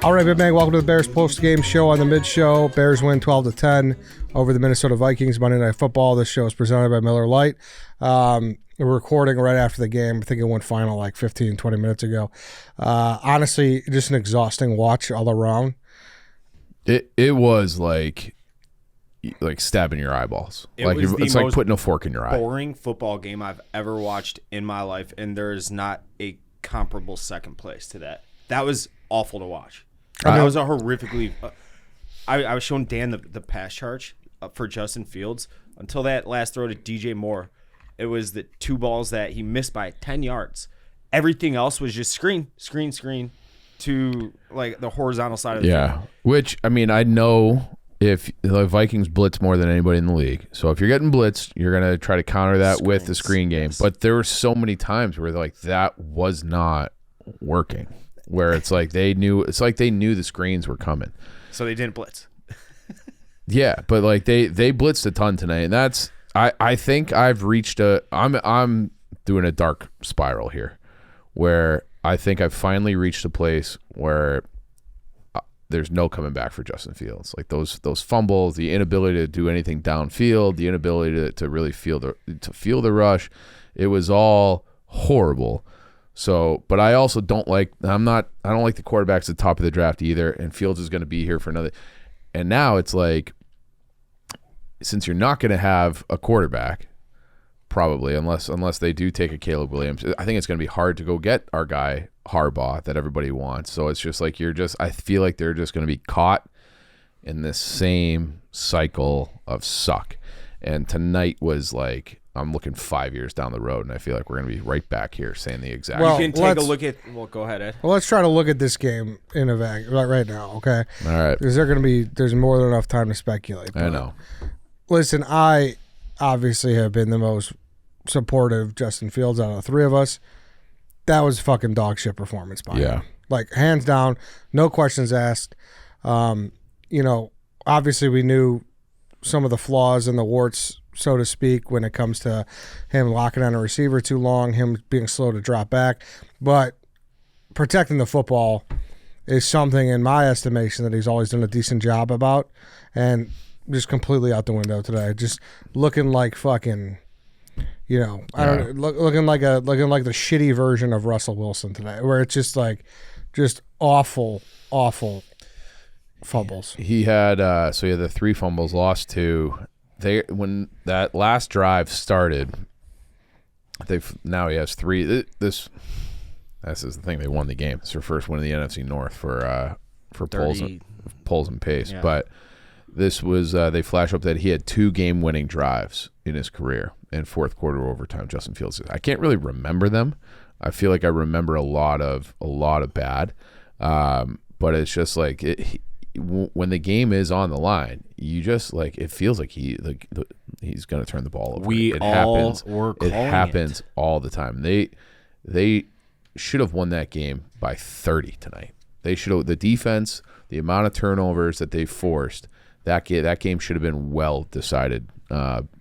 All right, Big Bang, welcome to the Bears post-game show on the mid-show. Bears win 12-10 over the Minnesota Vikings Monday Night Football. This show is presented by Miller Lite. We're recording right after the game. I think it went final like 15, 20 minutes ago. Honestly, just an exhausting watch all around. It was like stabbing your eyeballs. It's like putting a fork in your eye. Boring football game I've ever watched in my life, and there is not a comparable second place to that. That was awful to watch. That was a horrifically. I was showing Dan the pass charge for Justin Fields until that last throw to DJ Moore. It was the two balls that he missed by 10 yards. Everything else was just screen to like the horizontal side of the field. Which, I mean, I know if the Vikings blitz more than anybody in the league. So if you're getting blitzed, you're going to try to counter that with the screen game. Yes. But there were so many times where like that was not working. Where it's like they knew the screens were coming. So they didn't blitz. Yeah, but like they blitzed a ton tonight, and that's I think I've reached I'm doing a dark spiral here, where I think I've finally reached a place where there's no coming back for Justin Fields. Like those fumbles, the inability to do anything downfield, the inability to really feel the rush, it was all horrible. So, but I also don't like the quarterbacks at the top of the draft either, and Fields is going to be here for another. And now it's like, since you're not going to have a quarterback, probably, unless they do take a Caleb Williams, I think it's going to be hard to go get our guy Harbaugh that everybody wants. So it's just like I feel like they're just going to be caught in this same cycle of suck. And tonight was like, I'm looking 5 years down the road, and I feel like we're going to be right back here saying the exact same. You can take a look at – well, go ahead, Ed. Well, let's try to look at this game in a vacuum right now, okay? All right. Because there's more than enough time to speculate. I know. Listen, I obviously have been the most supportive of Justin Fields out of the three of us. That was a fucking dog shit performance by him. Like, hands down, no questions asked. Obviously we knew some of the flaws and the warts, so to speak, when it comes to him locking on a receiver too long, him being slow to drop back. But protecting the football is something, in my estimation, that he's always done a decent job about, and just completely out the window today. Just looking like fucking, looking like the shitty version of Russell Wilson today, where it's just awful fumbles. He had he had the 3 fumbles, lost 2. When that last drive started, now he has 3. This is the thing. They won the game. It's their first win in the NFC North for polls and pace. Yeah. But this was they flash up that he had 2 game-winning drives in his career in fourth quarter overtime. Justin Fields. I can't really remember them. I feel like I remember a lot of bad, but it's just like when the game is on the line, you just like it feels like he's going to turn the ball over. It happens all the time. They should have won that game by 30 tonight. They should have. The defense, the amount of turnovers that they forced, that game should have been well decided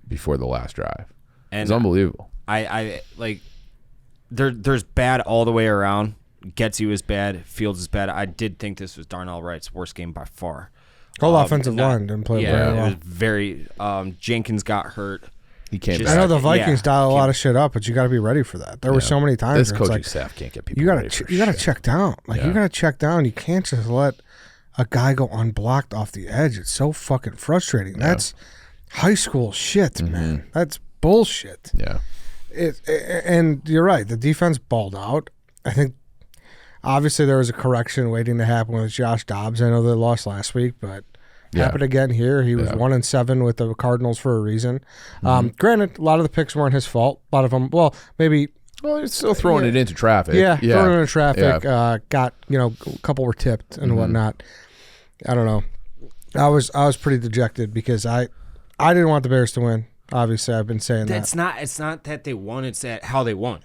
before the last drive. It's unbelievable. I like there's bad all the way around. Getsy was bad. Fields is bad. I did think this was Darnell Wright's worst game by far. Whole offensive line didn't play very well. It was very Jenkins got hurt. He came back. I know the Vikings dial a lot of shit up, but you got to be ready for that. There were so many times. This coaching staff can't get people. You got to check down. You got to check down. You can't just let a guy go unblocked off the edge. It's so fucking frustrating. Yeah. That's high school shit, man. That's bullshit. Yeah. And you're right. The defense balled out. I think. Obviously, there was a correction waiting to happen with Josh Dobbs. I know they lost last week, but happened again here. He was 1-7 with the Cardinals for a reason. Granted, a lot of the picks weren't his fault. A lot of them, it's still throwing it into traffic. Throwing it into traffic. Got a couple were tipped and whatnot. I don't know. I was pretty dejected because I didn't want the Bears to win. Obviously, I've been saying that. It's not that they won. It's that how they won.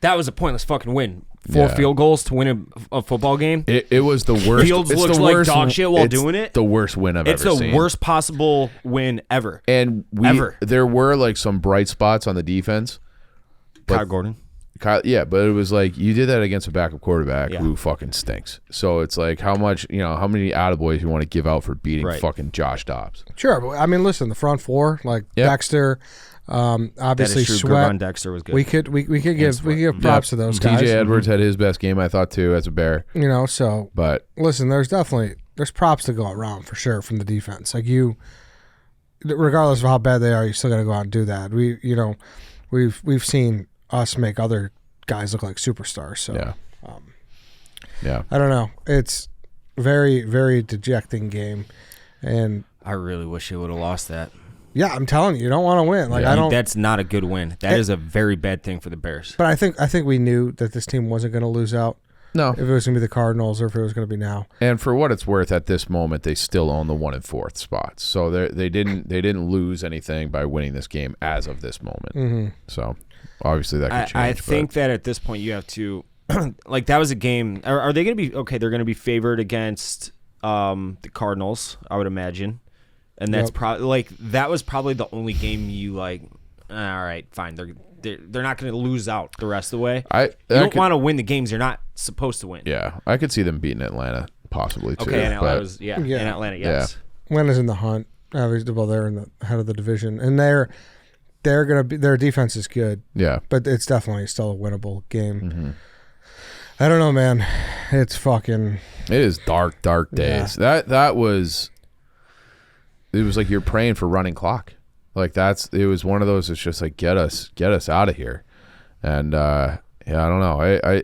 That was a pointless fucking win. 4 field goals to win a football game. It was the worst. Fields looks like dog shit while doing it. The worst win I've ever seen. It's the worst possible win ever. And there were like some bright spots on the defense. Kyle Gordon. Yeah, but it was like you did that against a backup quarterback Yeah. who fucking stinks. So it's like how much, how many attaboys you want to give out for beating Right. fucking Josh Dobbs? Sure, but I mean, listen, the front four, like Yep. Dexter, That obviously is true. Sweat. Gravon Dexter was good. We could give props to those guys. TJ Edwards had his best game, I thought, too, as a Bear. So But listen, there's props to go around for sure from the defense. Like regardless of how bad they are, you still got to go out and do that. We've seen us make other guys look like superstars. So yeah. I don't know. It's very, very dejecting game, and I really wish they would have lost that. yeah, I'm telling you don't want to win. Like Yeah. I don't. That's not a good win. That is a very bad thing for the Bears. But I think we knew that this team wasn't going to lose out. No. If it was going to be the Cardinals or if it was going to be now. And for what it's worth, at this moment, they still own the 1 and 4th spots. So they didn't lose anything by winning this game as of this moment. Mm-hmm. So obviously that could change. I think that at this point you have to like that was a game. Are they going to be okay? They're going to be favored against the Cardinals, I would imagine, and that's Yep. probably like that was probably the only game you like. All right, fine. They're not going to lose out the rest of the way. You don't want to win the games you're not supposed to win. Yeah, I could see them beating Atlanta possibly too. Okay, and but in Atlanta, yes. Atlanta's in the hunt. Obviously, well, they're in the head of the division, and they're going to be. Their defense is good, yeah, but it's definitely still a winnable game. Mm-hmm. I don't know, man. It's fucking. it is dark days. That was. It was like you're praying for running clock. Like it was one of those. It's just like get us out of here, and I don't know.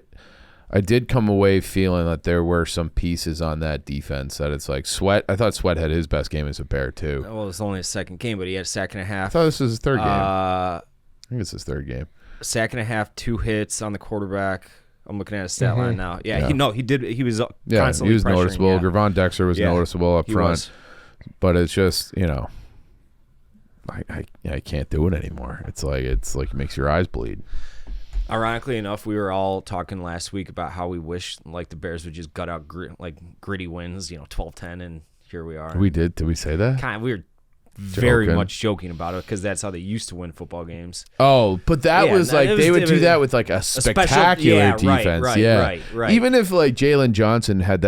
I did come away feeling that there were some pieces on that defense that it's like Sweat. I thought Sweat had his best game as a Bear too. Well, it was only his second game, but he had a sack and a I half. thought this was his third game. I think it's his third game. Sack and a half, 2 hits on the quarterback. I'm looking at his stat line now. Yeah. He did. He was Yeah, constantly he was pressuring, noticeable. yeah. Gravon Dexter was Yeah, noticeable up he front, was. but it's just I can't do it anymore. It's like it makes your eyes bleed. Ironically enough, we were all talking last week about how we wish like the Bears would just gut out gritty wins, 12-10, and here we are. Did we say that? We were very Joking. much joking about it because that's how they used to win football games. Oh, but that Yeah, was like they would do that with like a special- spectacular yeah, right, defense. right, yeah, right. Even if like Jalen Johnson had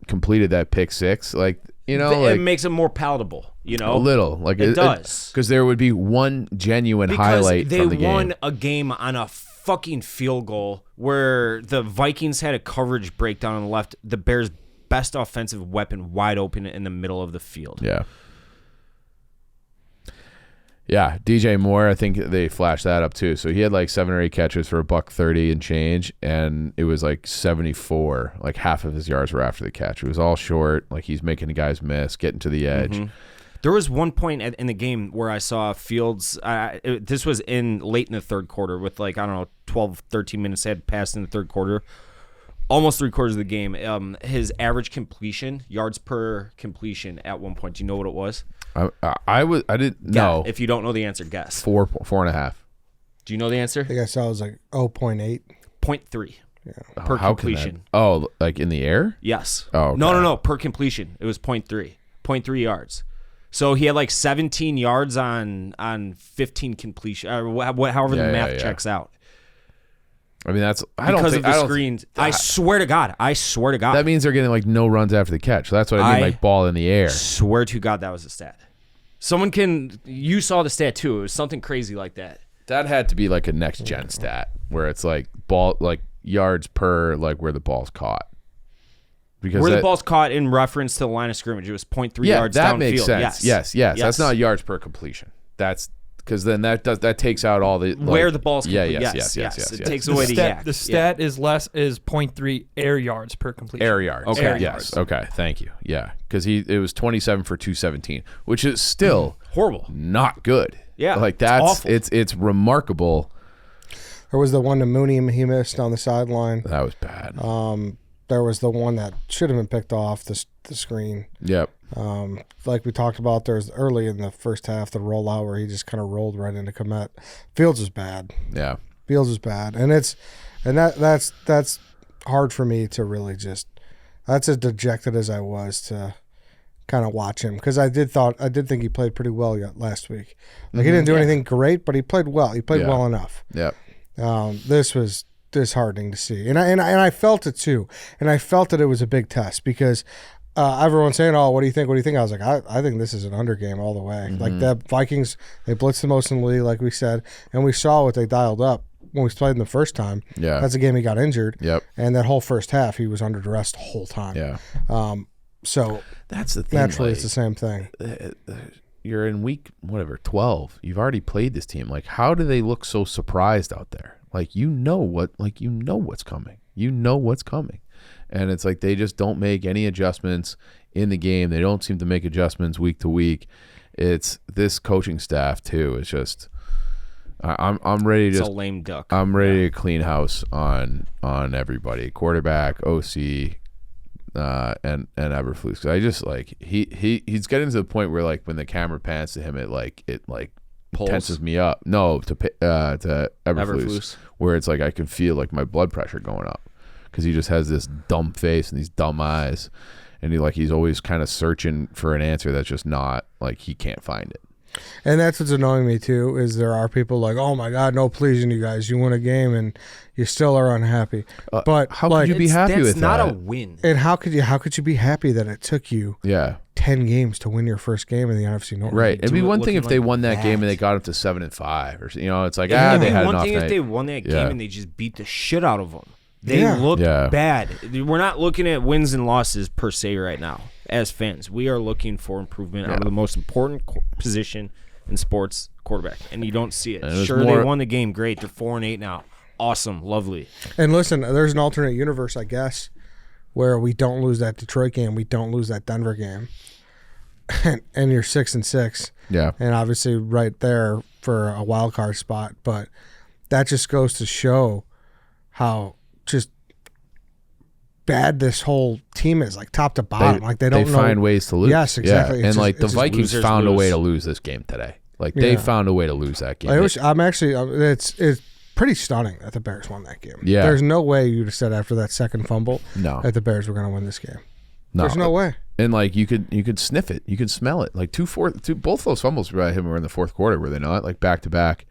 completed that pick six, like it makes it more palatable, a little, like it does, because there would be one genuine highlight they from the game. won a game on a fucking field goal where the Vikings had a coverage breakdown on the left, the Bears' best offensive weapon wide open in the middle of the field. Yeah, DJ Moore, I think they flashed that up too. So he had like 7 or 8 catches for $130 and change, and it was like 74. Like half of his yards were after the catch. It was all short. Like he's making the guys miss, getting to the edge. Mm-hmm. There was one point in the game where I saw Fields. This was late in the third quarter with 12, 13 minutes had passed in the third quarter. Almost 3/4 of the game. His average completion, yards per completion at one point. Do you know what it was? I didn't know. If you don't know the answer, guess. 4.5. Do you know the answer? I think I saw it was like 0.8. 0.3 per How can completion. like in the air? Yes. Oh, okay. No. Per completion, it was 0.3. 0.3 yards. So he had like 17 yards on 15 completion, or however the math checks out. I mean, Because of the screens. I swear to God. That means they're getting like no runs after the catch. So that's what I mean, like ball in the air. Swear to God that was a stat. You saw the stat too. It was something crazy like that. That had to be like a next gen stat where it's like ball, like yards per like where the ball's caught. Because where the ball's caught in reference to the line of scrimmage, it was 0.3 yards downfield. Yeah, that makes sense. Yes. That's not yards per completion. That's because then that takes out all the where the ball's yes. It takes away the yak. The stat is 0.3 air yards per completion. Air yards. Okay. Air Yes. yards. Okay. Thank you. Yeah, because it was 27 for 217, which is still horrible, not good. Yeah, like that's awful. It's remarkable. There was the one to Mooney he missed on the sideline. That was bad. There was the one that should have been picked off the screen. Yep. Like we talked about, there's early in the first half the rollout where he just kind of rolled right into Komet. Fields is bad. Yeah. Fields is bad, and that's hard for me to really just. That's as dejected as I was to kind of watch him because I did think he played pretty well last week. Like he didn't do anything great, but he played well. He played well enough. Yep. This was disheartening to see, and I felt it too, and I felt that it was a big test because everyone's saying, "Oh, what do you think? What do you think?" I was like, I think this is an under game all the way. Mm-hmm. Like the Vikings, they blitzed the most in the league, like we said, and we saw what they dialed up when we played them the first time. Yeah. That's a game he got injured. Yep. And that whole first half, he was under duress the whole time. Yeah. So That's the thing. naturally, like, it's the same thing. You're in week 12. You've already played this team. Like, how do they look so surprised out there? Like, what's coming. You know what's coming. And it's like they just don't make any adjustments in the game. They don't seem to make adjustments week to week. It's this coaching staff too. It's just I'm ready to It's a lame duck. I'm ready to clean house on everybody. Quarterback, OC, and Eberflus. 'Cause I just like he's getting to the point where like when the camera pans to him, it Pulls. tenses me up. No, to Eberflus, Eberflus. where it's like I can feel like my blood pressure going up because he just has this dumb face and these dumb eyes, and he's always kind of searching for an answer that's just not like he can't find it. And that's what's annoying me too, is there are people like, oh my God, no pleasing you guys. You win a game and you still are unhappy. But how like, could you be happy That's with not that? a win. and how could you be happy that it took you Yeah. 10 games to win your first game in the NFC North? Right. It'd be do it one thing if looking they like won that that. game and they got up to 7-5, or it's like It'd they be had one enough thing if night. they won that game Yeah. and they just beat the shit out of them. They Yeah. look Yeah. bad. We're not looking at wins and losses per se right now as fans. We are looking for improvement out of the most important position in sports, quarterback, and you don't see it. And it was Sure, more- they won the game. Great. They're 4-8 now. Awesome. Lovely. And listen, there's an alternate universe, I guess, where we don't lose that Detroit game, we don't lose that Denver game, and you're 6-6. Yeah. And obviously right there for a wild card spot. But that just goes to show how just bad this whole team is, like top to bottom. Like they don't know. find ways to lose. Yes, exactly. Yeah. It's And just- like the it's just Vikings losers found a way lose. to lose this game today. Like they Yeah. found a way to lose that game. I'm actually, it's pretty stunning that the Bears won that game. Yeah. There's no way you'd have said after that second fumble No. that the Bears were going to win this game. No. There's no way. And like you could sniff it, you could smell it. Like both those fumbles by him were in the fourth quarter, were they not? Like back to back.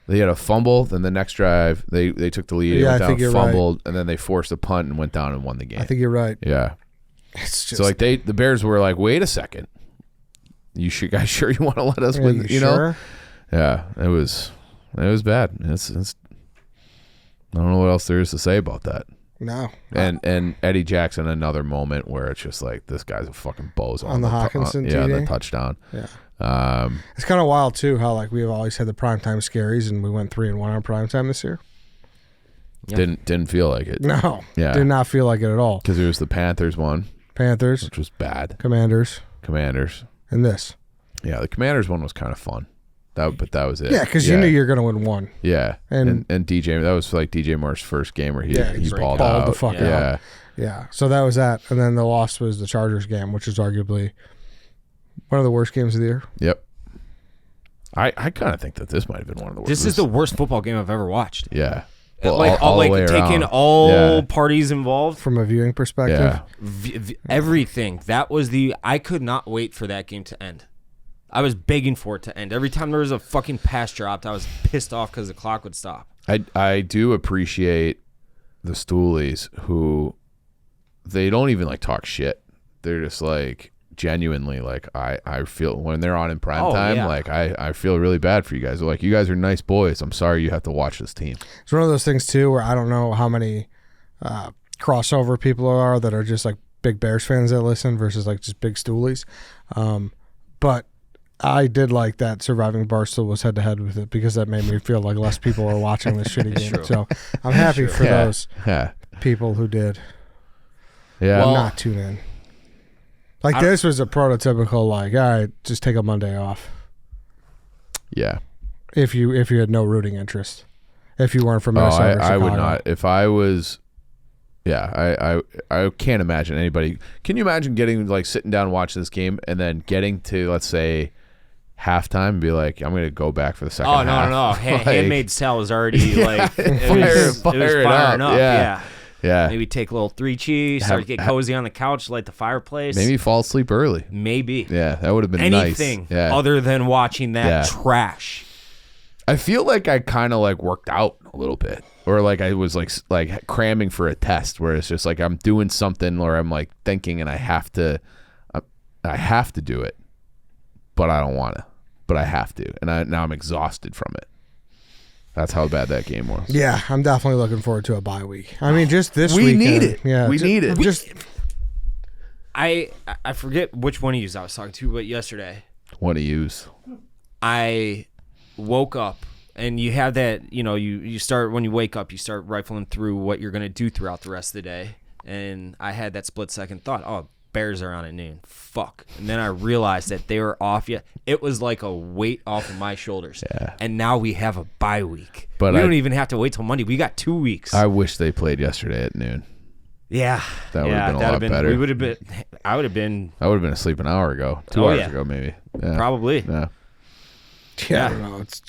They had a fumble, then the next drive they took the lead, Yeah, I went think down, you're fumbled, and then they forced a punt and went down and won the game. I think you're right. Yeah. It's just So like the Bears were like, wait a second, guys sure you want to let us win? You know? sure? Yeah, it was bad. It's I don't know what else there is to say about that. No. And Eddie Jackson, another moment where it's just like this guy's a fucking bozo On the Hawkinson yeah, TD? the touchdown. Yeah. Um, It's kind of wild too how like we've always had the primetime scaries and we went 3-1 on primetime this year. Yeah. didn't feel like it. No. Yeah. Did not feel like it at all. Because it was the Panthers one, Panthers, which was bad. Commanders, Commanders. and this. Yeah, the Commanders one was kind of fun. But that was it. Yeah, because you knew you were going to win one. Yeah, And- and DJ, that was like DJ Moore's first game where he he's balled balled out. the fuck yeah. out. Yeah. So that was that. And then the loss was the Chargers game, which is arguably one of the worst games of the year. Yep. I kind of think that this might have been one of the worst. This is the worst football game I've ever watched. Yeah. All the way taking around. all Yeah. parties involved. From a viewing perspective. Yeah. Everything. That was I could not wait for that game to end. I was begging for it to end. Every time there was a fucking pass dropped, I was pissed off because the clock would stop. I do appreciate the Stoolies who they don't even like talk shit. They're just like genuinely like I feel when they're on in prime time, yeah. like I feel really bad for you guys. They're like, you guys are nice boys. I'm sorry you have to watch this team. It's one of those things too where I don't know how many crossover people there are that are just like big Bears fans that listen versus like just big Stoolies. But I did like that Surviving Barstool was head to head with it because that made me feel like less people are watching this shitty game. True. So I'm happy for Yeah. those Yeah. people who did Yeah. Well, not tune in. Like this was a prototypical like, all right, just take a Monday off. yeah. If you had no rooting interest. If you weren't from Minnesota or I would Chicago. not. If I was I can't imagine anybody. Can you imagine getting like sitting down watching this game and then getting to, let's say, halftime and be like, I'm going to go back for the second half. No. Like, Handmaid's Tale was already like fire it firing up. up. Yeah. Yeah. Maybe take a little 3 cheese, start to get cozy on the couch, light the fireplace. Maybe fall asleep early. Maybe. Yeah, that would have been Anything nice. Yeah. other than watching that Yeah. trash. I feel like I kind of like worked out a little bit, or like I was like cramming for a test, where it's just like I'm doing something, or I'm like thinking, and I have to do it, but I don't want to, but I have to, and now I'm exhausted from it. That's how bad that game was. Yeah, I'm definitely looking forward to a bye week. I mean, just this We weekend. need it. Yeah, We need it. Just I forget which one of you I was talking to, but yesterday Want to use? I woke up and you have that, you start when you wake up, you start rifling through what you're going to do throughout the rest of the day. And I had that split second thought, oh, Bears are on at noon. Fuck. And then I realized that they were off yet. It was like a weight off of my shoulders. Yeah. And now we have a bye week. But we don't even have to wait till Monday. We got 2 weeks. I wish they played yesterday at noon. Yeah. That would have been a lot better. We would have been. I would have been. I would have been asleep an hour ago, 2 hours ago, maybe. Yeah. Probably. Yeah. I don't know. It's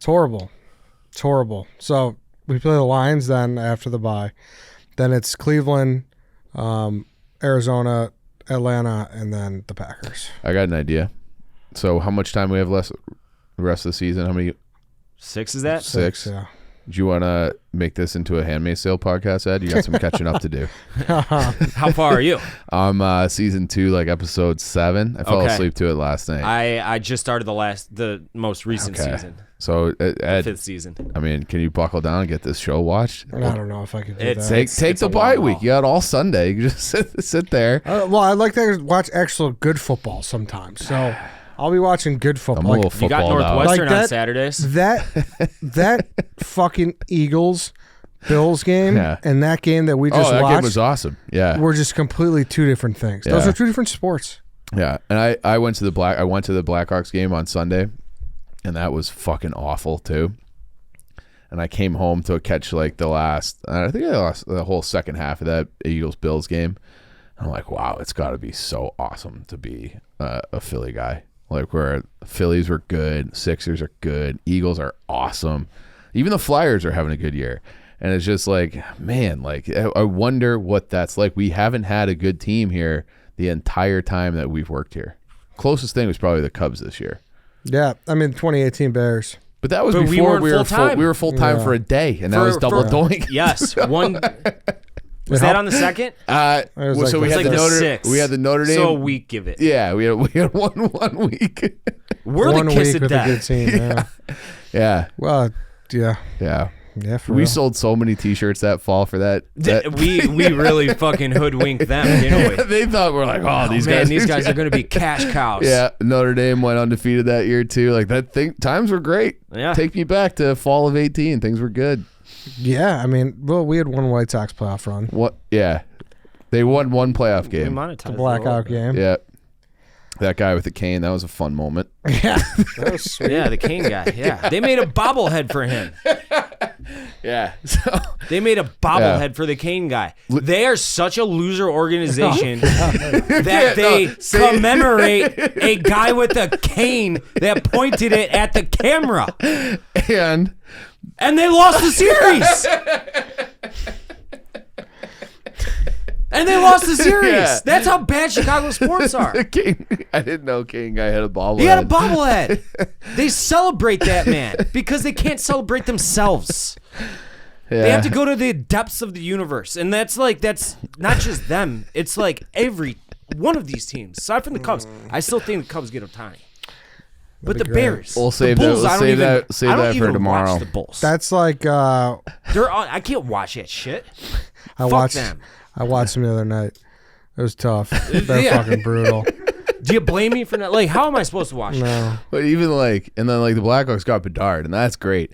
horrible. It's horrible. So we play the Lions then after the bye. Then it's Cleveland, Arizona, Atlanta, and then the Packers. I got an idea. So how much time we have left the rest of the season? How many? 6 is that? 6. Yeah. Do you want to make this into a Handmaid's Tale podcast, Ed? You got some catching up to do. How far are you? I'm season 2, like episode 7. I fell asleep to it last night. I just started the most recent season. So Ed, 5th season. I mean, can you buckle down and get this show watched? I don't know if I could do It's- that. Take it's the a bye long week. haul. You got all Sunday. You just sit there. Well, I like to watch actual good football sometimes. So I'll be watching good I'm football. a little You got footballed out. Northwestern Like on that- Saturdays. That fucking Eagles Bills game Yeah. and that game that we Oh, just that game watched was awesome. Yeah. were just completely two different things. Those Yeah. are two different sports. Yeah, and I went to the Blackhawks game on Sunday, and that was fucking awful too. And I came home to catch like I think I lost the whole second half of that Eagles Bills game. I'm like, wow, it's got to be so awesome to be a Philly guy. Like where Phillies were good, Sixers are good, Eagles are awesome, even the Flyers are having a good year. And it's just like, man, like I wonder what that's like. We haven't had a good team here the entire time that we've worked here. Closest thing was probably the Cubs this year. Yeah, I mean 2018 Bears. But that was But we before weren't we were full-time. we were full time Yeah. for a day, and that was double doink. Yes. One. Was that on the second? was like So we the- had It's the like the Notre 6th. we had the Notre Dame. So a week give it. Yeah, we had one week. We're One the kiss week of with a good death. team. Yeah. Yeah, Well, yeah, yeah. for We real. sold so many T-shirts that fall for that. We really fucking hoodwinked them, didn't we? They thought we're like, oh, these guys are going to be cash cows. Yeah, Notre Dame went undefeated that year too. Like that thing, times were great. Yeah. Take me back to fall of 18. Things were good. Yeah, I mean, well, we had one White Sox playoff run. What? Yeah, they won one playoff We game. monetized The it blackout a little game. Yeah, that guy with the cane. That was a fun moment. Yeah. That was sweet. bit. Yeah, the Kane guy. Yeah, they made a bobblehead for him. Yeah. So They made a bobblehead for the Kane guy. They are such a loser organization that they commemorate a guy with a cane that pointed it at the camera, and and they lost the series. And they lost the series. Yeah. That's how bad Chicago sports are. the king. I didn't know King guy had a bobblehead. He had a bobblehead. They celebrate that man because they can't celebrate themselves. Yeah. They have to go to the depths of the universe, and that's not just them. It's like every one of these teams. Aside from the Cubs, I still think the Cubs get a tiny. But the be great. Bears, We'll save the that- Bulls, we'll I don't save even. that- save I don't that for even tomorrow. watch the Bulls. That's like They're on. I can't watch that shit. I Fuck them. I watched them the other night. It was tough. They're Yeah. fucking brutal. Do you blame me for not? Like, how am I supposed to watch it? No. But even like, and then like the Blackhawks got Bedard, and that's great.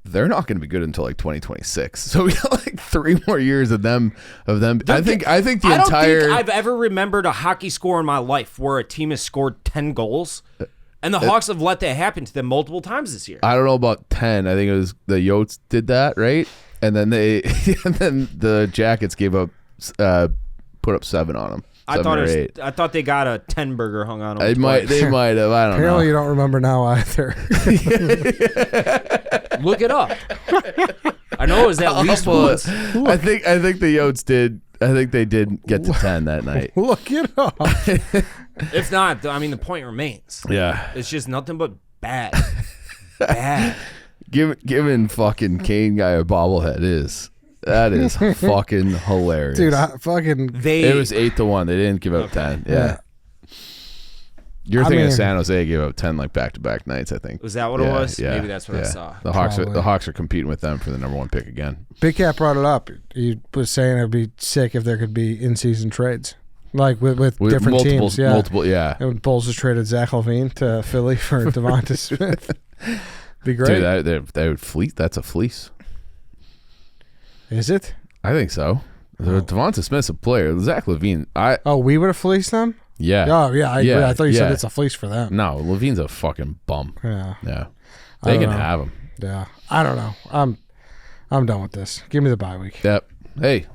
They're not going to be good until like 2026. So we got like 3 more years of them. I think the I don't entire. think I've ever remembered a hockey score in my life where a team has scored 10 goals, and the Hawks have let that happen to them multiple times this year. I don't know about 10. I think it was the Yotes did that, right? And then and then the Jackets gave up, put up 7 on them. I thought they got a 10 burger hung on them. They might have. I don't Apparently, you know. don't remember now either. Look it up. I know it was at least once. I think the Yotes did. I think they did get to 10 that night. Look it up. If not, I mean, the point remains. Yeah. It's just nothing but bad. bad. Giving fucking Kane guy a bobblehead is fucking hilarious. Dude, It was 8-1. They didn't give up 10. Yeah. You're thinking San Jose gave up 10 like back-to-back nights, I think. Was that what it was? Yeah. Maybe that's what I saw. The Hawks are competing with them for the number 1 pick again. Big Cat brought it up. He was saying it'd be sick if there could be in-season trades. Like with different teams. Yeah. Multiple, yeah. And Bulls just traded Zach LaVine to Philly for Devonta Smith. Be great. Dude, that would fleece. That's a fleece. Is it? I think so. Devonta Smith's a player. Zach LaVine. We would have fleeced them? Yeah. Oh, yeah. I thought you said it's a fleece for them. No, LaVine's a fucking bum. Yeah. Yeah. They can have him. Yeah. I don't know. I'm done with this. Give me the bye week. Yep. Hey.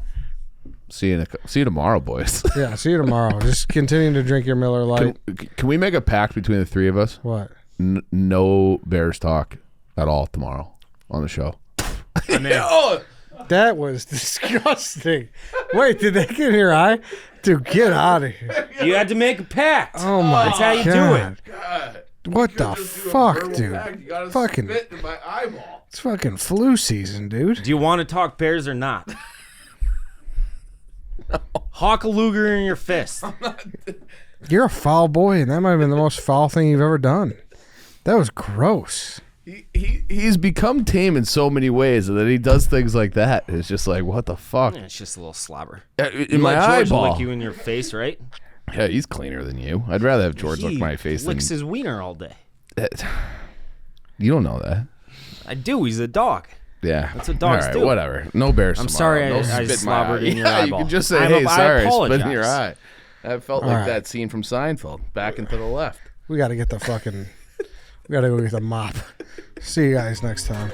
See you tomorrow, boys. Yeah, see you tomorrow. Just continue to drink your Miller Lite. Can we make a pact between the three of us? What? No Bears talk at all tomorrow on the show. I mean, That was disgusting. Wait, did that get in your eye? Dude, get out of here. you had to make a pact. Oh, my That's how you do it. God. What the fuck, dude? Fucking spit in my eyeball. It's fucking flu season, dude. Do you want to talk Bears or not? Hawk a Luger in your fist. You're a foul boy, and that might have been the most foul thing you've ever done. That was gross. He's become tame in so many ways, and then he does things like that. It's just like, what the fuck? Yeah, it's just a little slobber. In my George eyeball. lick you in your face, right? Yeah, he's cleaner than you. I'd rather have George lick my face than... licks his wiener all day. You don't know that. I do. He's a dog. Yeah. That's what dogs all right, do. Whatever. No Bears I'm tomorrow. sorry No I spit in my slobbered eye. in your Yeah, eyeball. you can just say, I hey, sorry, spit in apologize. your eye. That felt All like right. that scene from Seinfeld, back and to the left. We got to get the fucking... We got to go get the mop. See you guys next time.